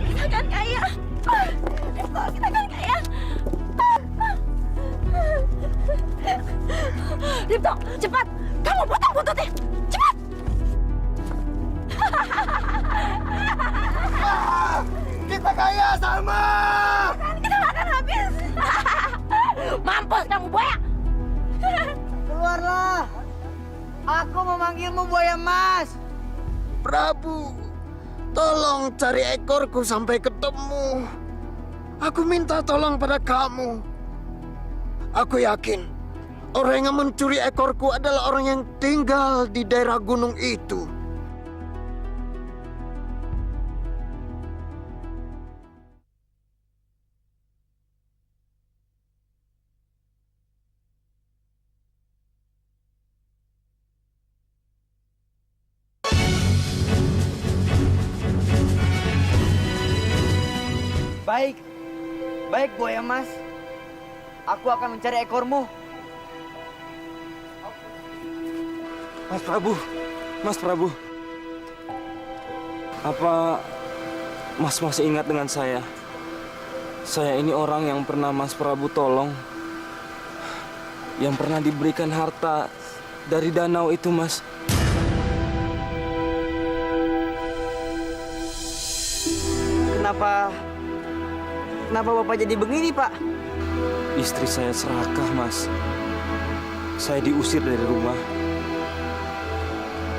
Kita akan kaya. Ripto, kita akan kaya. Ripto, cepat. Kamu potong-potongnya. Cepat. Kita kaya, Salma! Kita makan habis. Mampus kamu, buaya. Keluarlah. Aku memanggilmu buaya emas. Prabu, tolong cari ekorku sampai ketemu. Aku minta tolong pada kamu. Aku yakin orang yang mencuri ekorku adalah orang yang tinggal di daerah gunung itu. Baik. Baik, buaya emas. Aku akan mencari ekormu. Mas Prabu, Mas Prabu. Apa Mas masih ingat dengan saya? Saya ini orang yang pernah Mas Prabu tolong. Yang pernah diberikan harta dari danau itu, Mas. Kenapa Bapak jadi begini, Pak? Istri saya serakah, Mas. Saya diusir dari rumah.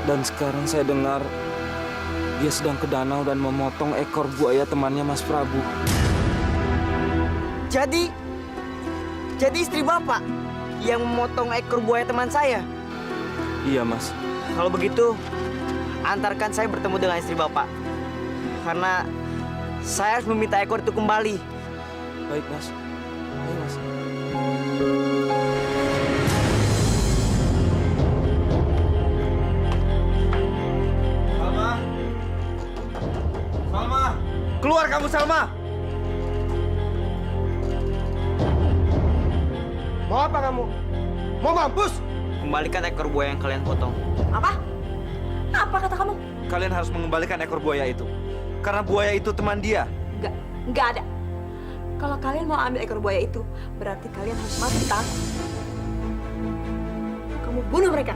Dan sekarang saya dengar dia sedang ke danau dan memotong ekor buaya temannya Mas Prabu. Jadi istri Bapak yang memotong ekor buaya teman saya? Iya, Mas. Kalau begitu, antarkan saya bertemu dengan istri Bapak. Karena saya harus meminta ekor itu kembali. Baik, Mas. Ayo, Mas. Salma! Keluar kamu, Salma! Mau apa kamu? Mau mampus? Kembalikan ekor buaya yang kalian potong. Apa? Apa kata kamu? Kalian harus mengembalikan ekor buaya itu. Karena buaya itu teman dia. Enggak ada. Kalau kalian mau ambil ekor buaya itu, berarti kalian harus mati, Tang. Kamu bunuh mereka.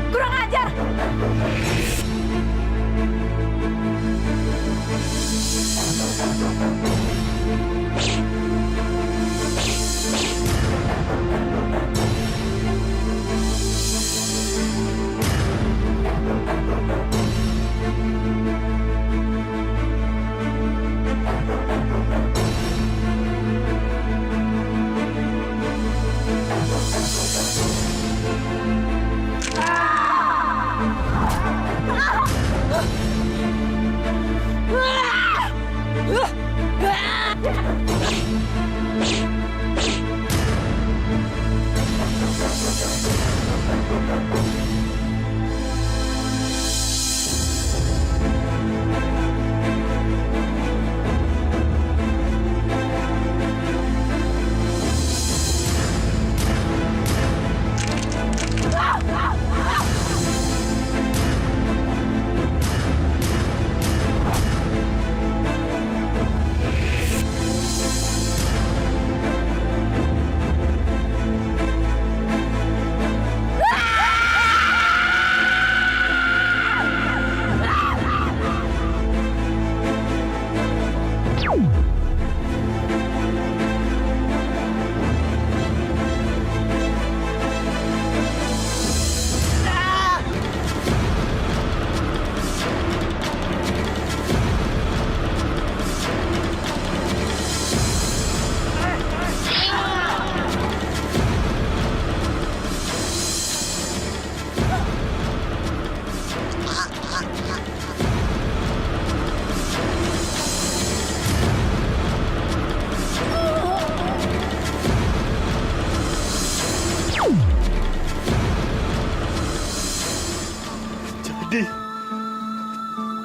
Kurang ajar!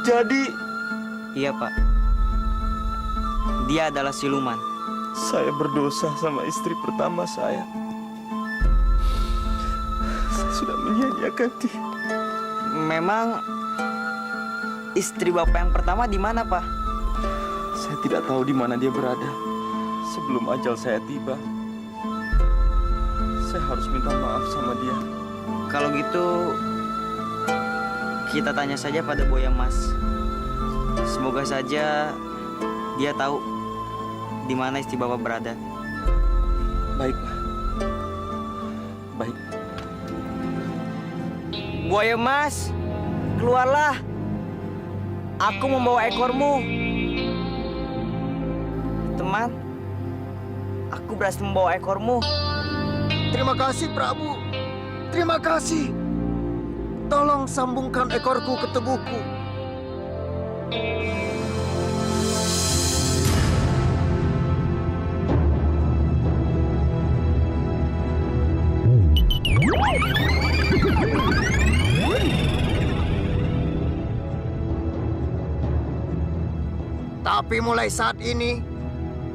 Jadi... Iya, Pak. Dia adalah siluman. Saya berdosa sama istri pertama saya. Saya sudah menyia-nyiakan dia. Memang istri Bapak yang pertama di mana, Pak? Saya tidak tahu di mana dia berada. Sebelum ajal saya tiba, saya harus minta maaf sama dia. Kalau gitu, kita tanya saja pada Buaya Mas. Semoga saja dia tahu di mana istri Bapak berada. Baik, Pak. Baik. Buaya Mas, keluarlah. Aku membawa ekormu. Teman, aku berhasil membawa ekormu. Terima kasih, Prabu. Terima kasih. Tolong sambungkan ekorku ke tubuhku. Tapi mulai saat ini,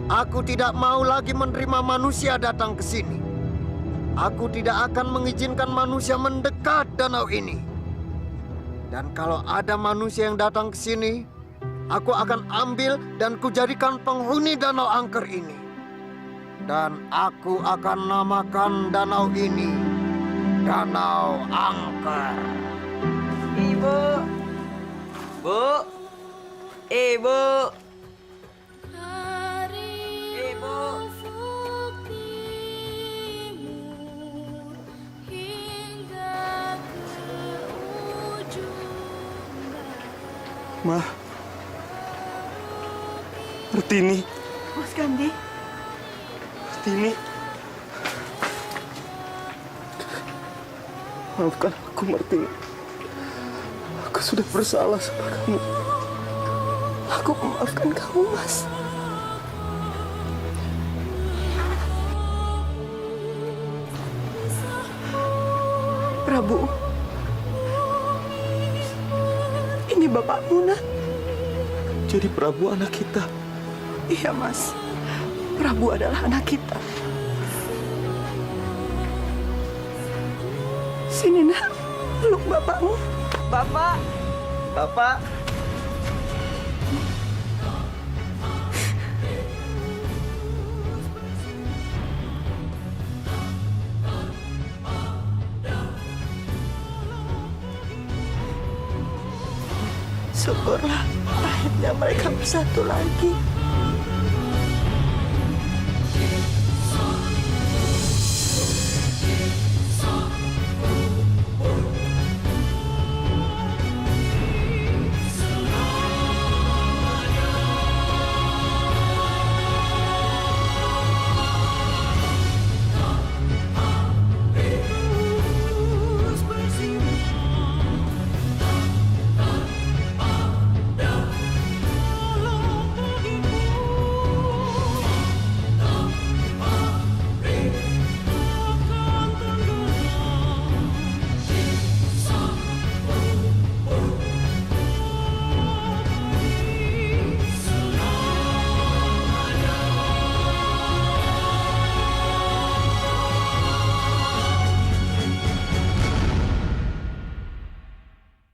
aku tidak mau lagi menerima manusia datang ke sini. Aku tidak akan mengizinkan manusia mendekat danau ini. Dan kalau ada manusia yang datang ke sini, aku akan ambil dan kujadikan penghuni danau angker ini. Dan aku akan namakan danau ini Danau Angker. Ibu. Bu. Ibu. Ma, Martini. Mas Kandi. Martini. Maafkan aku, Martini. Aku sudah bersalah sama kamu. Aku memaafkan kamu, Mas. Prabu. Ini bapakmu, nak. Jadi Prabu anak kita. Iya, Mas. Prabu adalah anak kita. Sini, nak. Peluk bapakmu. Bapak. Bapak. Syukurlah akhirnya mereka bersatu lagi.